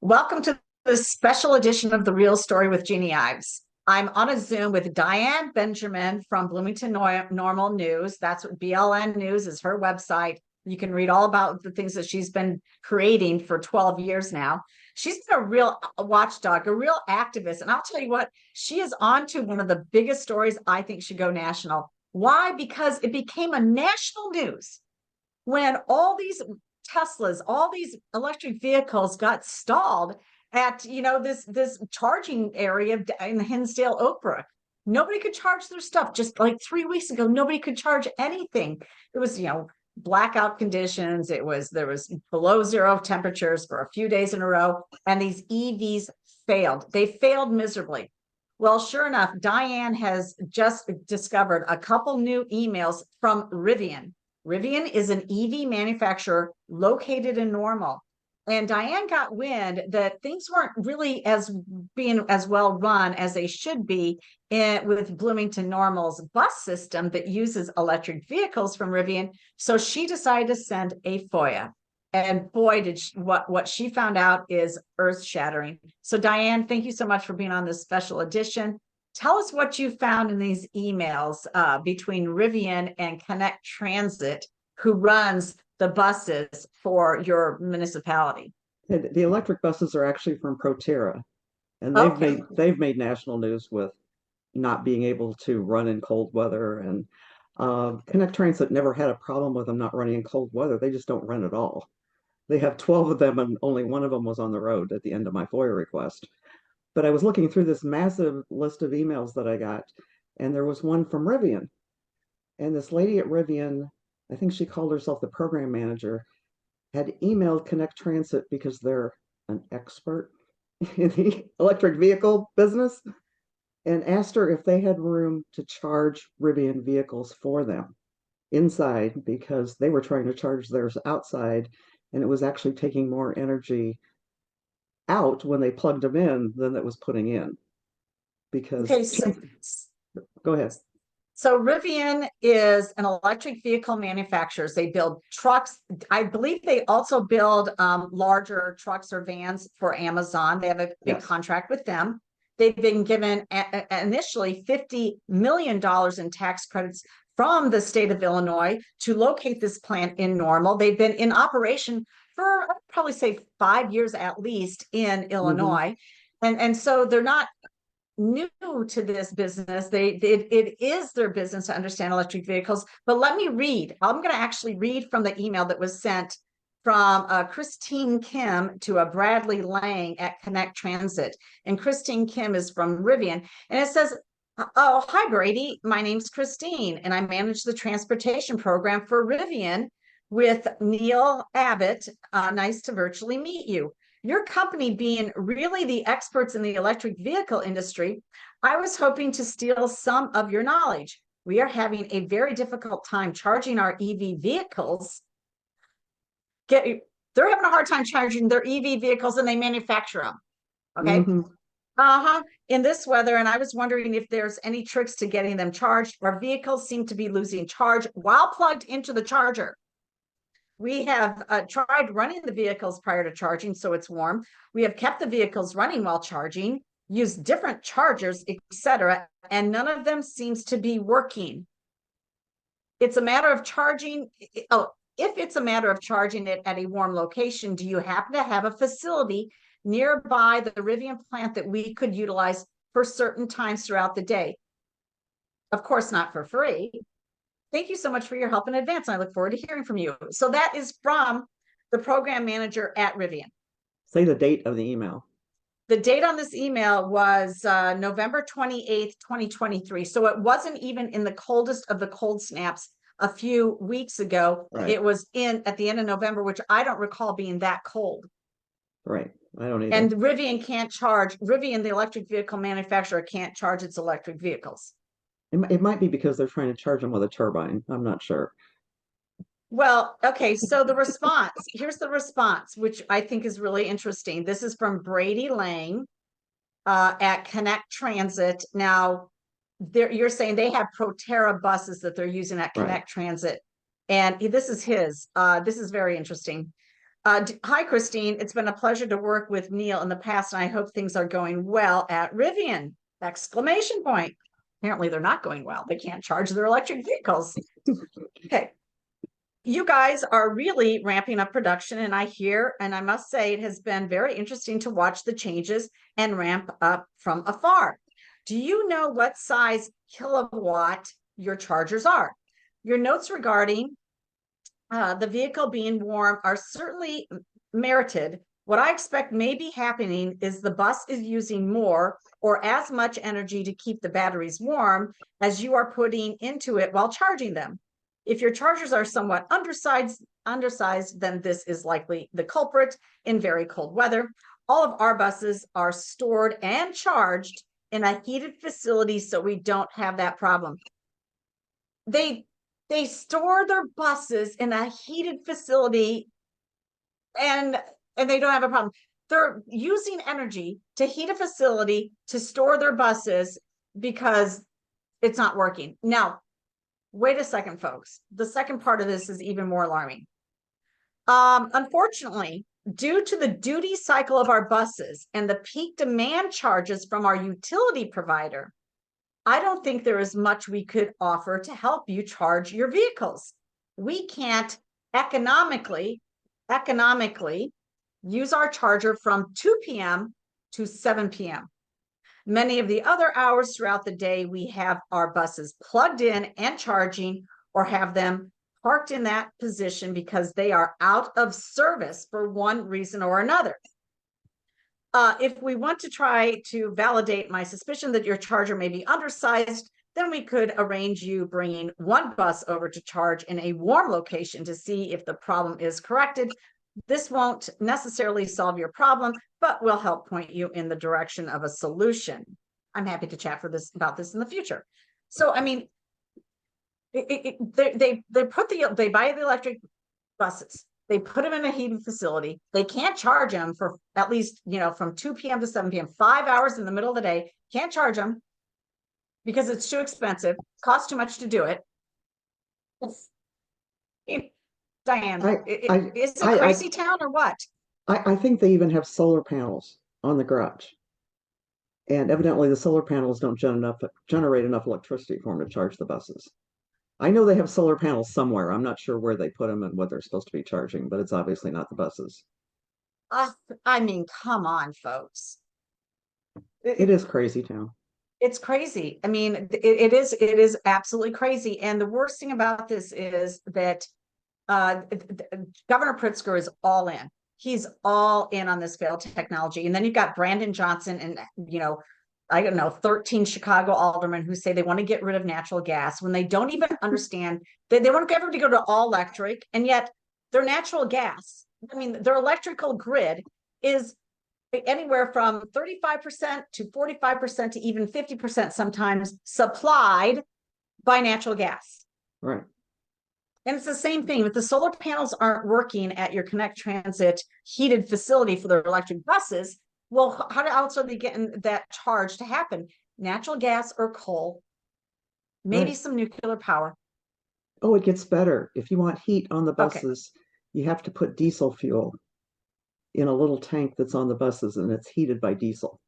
Welcome to this special edition of The Real Story with Jeannie Ives. I'm on a Zoom with Diane Benjamin from Bloomington Normal News. That's what BLN News is, her website. You can read all about the things that she's been creating for 12 years now. She's been a real watchdog, a real activist. And I'll tell you what, she is on to one of the biggest stories I think should go national. Why? Because it became a national news when all these Teslas, all these electric vehicles got stalled at, this charging area in the Hinsdale Oakbrook. Nobody could charge their stuff. Just like 3 weeks ago, nobody could charge anything. It was, blackout conditions. There was below zero temperatures for a few days in a row, and these EVs failed. They failed miserably. Well, sure enough, Diane has just discovered a couple new emails from Rivan. Rivan is an EV manufacturer located in Normal. And Diane got wind that things weren't really being as well run as they should be with Bloomington Normal's bus system that uses electric vehicles from Rivan. So she decided to send a FOIA. And boy, did what she found out is earth-shattering. So Diane, thank you so much for being on this special edition. Tell us what you found in these emails between Rivan and Connect Transit, who runs the buses for your municipality. The electric buses are actually from Proterra, and they've made national news with not being able to run in cold weather. And Connect Transit never had a problem with them not running in cold weather. They just don't run at all. They have 12 of them, and only one of them was on the road at the end of my FOIA request. But I was looking through this massive list of emails that I got, and there was one from Rivan. And this lady at Rivan, I think she called herself the program manager, had emailed Connect Transit because they're an expert in the electric vehicle business, and asked her if they had room to charge Rivan vehicles for them inside, because they were trying to charge theirs outside, and it was actually taking more energy out when they plugged them in than it was putting in. Because go ahead. So Rivan is an electric vehicle manufacturer. They build trucks. I believe they also build larger trucks or vans for Amazon. They have a big contract with them. They've been given initially $50 million in tax credits from the state of Illinois to locate this plant in Normal. They've been in operation for, I'd probably say 5 years at least in Illinois. And so they're not new to this business. It is their business to understand electric vehicles. But let me read. I'm going to actually read from the email that was sent from Christine Kim to a Bradley Lang at Connect Transit. And Christine Kim is from Rivan. And it says, "Oh, hi, Brady. My name's Christine, and I manage the transportation program for Rivan with Neil Abbott. Nice to virtually meet you. Your company being really the experts in the electric vehicle industry, I was hoping to steal some of your knowledge. We are having a very difficult time charging our EV vehicles. They're having a hard time charging their EV vehicles, and they manufacture them. Okay. In this weather, and I was wondering if there's any tricks to getting them charged. Our vehicles seem to be losing charge while plugged into the charger. We have tried running the vehicles prior to charging, so it's warm. We have kept the vehicles running while charging, used different chargers, etc., and none of them seems to be working. It's a matter of charging. Oh, if it's a matter of charging it at a warm location, do you happen to have a facility nearby the Rivan plant that we could utilize for certain times throughout the day? Of course, not for free. Thank you so much for your help in advance. I look forward to hearing from you." So that is from the program manager at Rivan. Say the date of the email. The date on this email was November 28th, 2023. So it wasn't even in the coldest of the cold snaps a few weeks ago. Right. It was at the end of November, which I don't recall being that cold. Right. I don't either. And Rivan can't charge. Rivan, the electric vehicle manufacturer, can't charge its electric vehicles. It might be because they're trying to charge them with a turbine. I'm not sure. Well, okay, so the response, here's the response, which I think is really interesting. This is from Brady Lang at Connect Transit. Now, you're saying they have Proterra buses that they're using at Connect Transit. And this is his. This is very interesting. Hi, Christine. It's been a pleasure to work with Neil in the past, and I hope things are going well at Rivian! Exclamation point. Apparently, they're not going well. They can't charge their electric vehicles. Okay. You guys are really ramping up production, and I must say, it has been very interesting to watch the changes and ramp up from afar. Do you know what size kilowatt your chargers are? Your notes regarding the vehicle being warm are certainly merited. What I expect may be happening is the bus is using more or as much energy to keep the batteries warm as you are putting into it while charging them. If your chargers are somewhat undersized, then this is likely the culprit in very cold weather. All of our buses are stored and charged in a heated facility, so we don't have that problem. They store their buses in a heated facility and they don't have a problem. They're using energy to heat a facility to store their buses because it's not working. Now, wait a second, folks. The second part of this is even more alarming. Unfortunately, due to the duty cycle of our buses and the peak demand charges from our utility provider, I don't think there is much we could offer to help you charge your vehicles. We can't economically use our charger from 2 p.m. to 7 p.m. Many of the other hours throughout the day, we have our buses plugged in and charging, or have them parked in that position because they are out of service for one reason or another. If we want to try to validate my suspicion that your charger may be undersized, then we could arrange you bringing one bus over to charge in a warm location to see if the problem is corrected. This won't necessarily solve your problem, but will help point you in the direction of a solution. I'm happy to chat about this in the future. So, I mean, they buy the electric buses. They put them in a heating facility. They can't charge them for at least, from 2 p.m. to 7 p.m., 5 hours in the middle of the day. Can't charge them because it's too expensive, costs too much to do it. Diane, is it crazy town or what? I think they even have solar panels on the garage. And evidently the solar panels don't generate enough electricity for them to charge the buses. I know they have solar panels somewhere. I'm not sure where they put them and what they're supposed to be charging, but it's obviously not the buses. I mean, come on, folks. It is crazy town. It's crazy. I mean, it is absolutely crazy. And the worst thing about this is that Governor Pritzker is all in. He's all in on this failed technology. And then you've got Brandon Johnson and, I don't know, 13 Chicago aldermen who say they want to get rid of natural gas when they don't even understand that they want everybody to go to all electric. And yet their natural gas, I mean, their electrical grid is anywhere from 35% to 45% to even 50% sometimes supplied by natural gas. Right. And it's the same thing. If the solar panels aren't working at your Connect Transit heated facility for their electric buses, well, how else are they getting that charge to happen? Natural gas or coal, maybe some nuclear power. Oh, it gets better. If you want heat on the buses, you have to put diesel fuel in a little tank that's on the buses, and it's heated by diesel.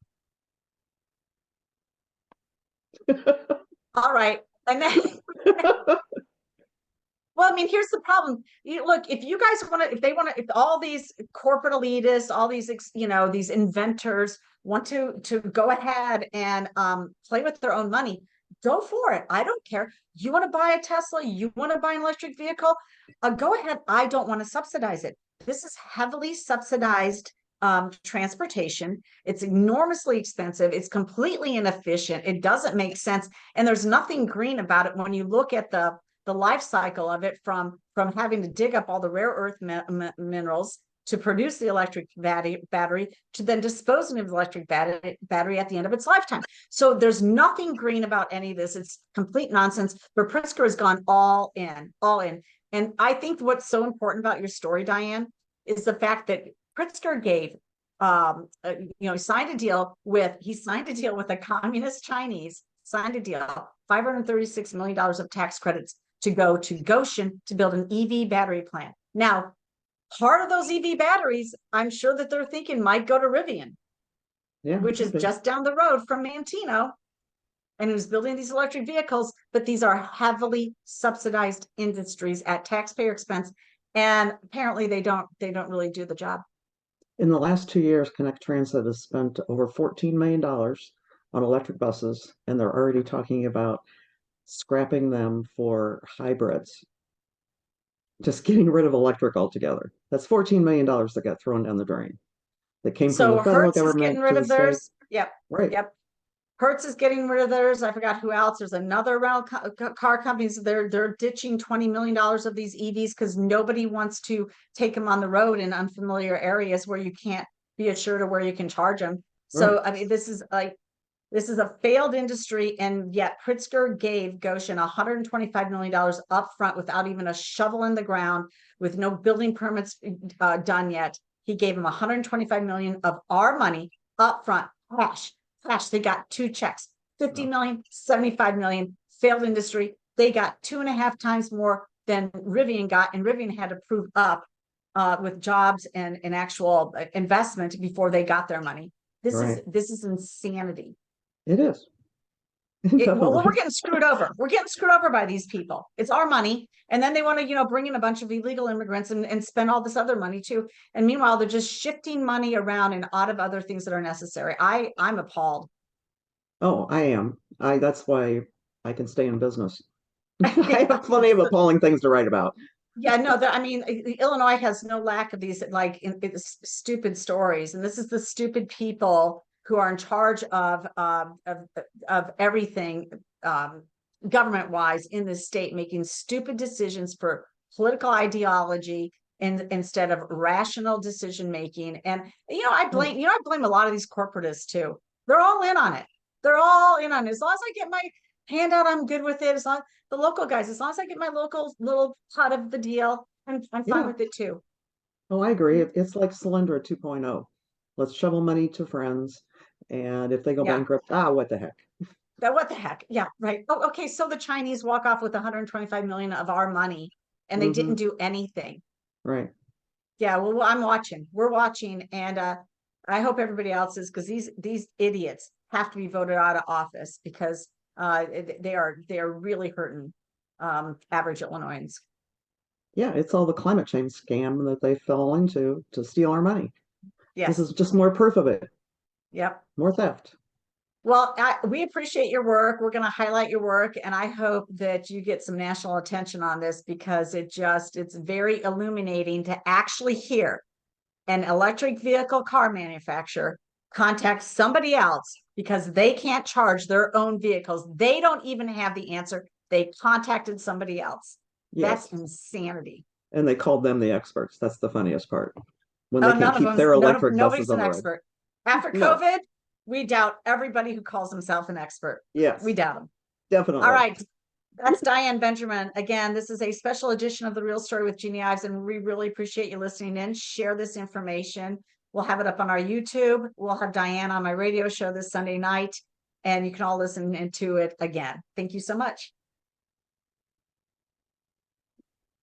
All right. And then well, I mean, here's the problem. Look, if you guys want to, if all these corporate elitists, all these, these inventors want to go ahead and play with their own money, go for it. I don't care. You want to buy a Tesla, you want to buy an electric vehicle, go ahead. I don't want to subsidize it. This is heavily subsidized transportation. It's enormously expensive. It's completely inefficient. It doesn't make sense. And there's nothing green about it when you look at the life cycle of it, from having to dig up all the rare earth minerals to produce the electric battery to then disposing of the electric battery at the end of its lifetime. So there's nothing green about any of this. It's complete nonsense. But Pritzker has gone all in. And I think what's so important about your story, Diane, is the fact that Pritzker gave, signed a deal with the communist Chinese, signed a deal, $536 million of tax credits to go to Goshen to build an EV battery plant. Now, part of those EV batteries, I'm sure that they're thinking might go to Rivian, Yeah, which is could be. just down the road from Mantino, and who's building these electric vehicles. But these are heavily subsidized industries at taxpayer expense, and apparently they don't really do the job. In the last 2 years, Connect Transit has spent over $14 million on electric buses, and they're already talking about scrapping them for hybrids. Just getting rid of electric altogether. That's $14 million that got thrown down the drain. That came from the So federal Hertz is getting government rid to the of state. theirs. Yep. Right. Yep. Hertz is getting rid of theirs. I forgot who else. There's another rental car companies. They're ditching $20 million of these EVs because nobody wants to take them on the road in unfamiliar areas where you can't be assured of where you can charge them. So, Right. I mean, this is a failed industry, and yet Pritzker gave Goshen $125 million up front without even a shovel in the ground, with no building permits done yet. He gave him $125 million of our money up front, cash. They got 2 checks, 50 million, 75 million. Failed industry. They got 2.5 times more than Rivian got, and Rivian had to prove up with jobs and actual investment before they got their money. Right. This is insanity. It is. Well, we're Definitely. getting screwed over. We're getting screwed over by these people. It's our money. And then they want to, bring in a bunch of illegal immigrants and spend all this other money too. And meanwhile, they're just shifting money around and out of other things that are necessary. I'm appalled. Oh, I am. That's why I can stay in business. I have plenty of appalling things to write about. Yeah, no, I mean, Illinois has no lack of these stupid stories, and this is the stupid people who are in charge of everything government wise in this state, making stupid decisions for political ideology instead of rational decision making. And I blame a lot of these corporatists too. They're all in on it. They're all in on it. As long as I get my handout, I'm good with it. As long the local guys, as long as I get my local little cut of the deal, I'm fine Yeah. with it too. Oh, I agree. It's like Solyndra 2.0. Let's shovel money to friends, and if they go Yeah. bankrupt, what the heck? What the heck? Yeah, right. Oh, okay. So the Chinese walk off with 125 million of our money, and they didn't do anything. Right. Yeah. Well, I'm watching. We're watching, and I hope everybody else is, because these idiots have to be voted out of office, because they are really hurting average Illinoisans. Yeah, it's all the climate change scam that they fell into to steal our money. Yes. This is just more proof of it. Yep. More theft. Well, we appreciate your work. We're going to highlight your work, and I hope that you get some national attention on this, because it's very illuminating to actually hear an electric vehicle car manufacturer contact somebody else because they can't charge their own vehicles. They don't even have the answer. They contacted somebody else. Yes. That's insanity. And they called them the experts. That's the funniest part. When they can't keep their Nobody's electric buses on an the road. expert. After No. COVID, we doubt everybody who calls himself an expert. Yes. We doubt them. Definitely. All right. That's Diane Benjamin. Again, this is a special edition of The Real Story with Jeannie Ives, and we really appreciate you listening in. Share this information. We'll have it up on our YouTube. We'll have Diane on my radio show this Sunday night, and you can all listen into it again. Thank you so much.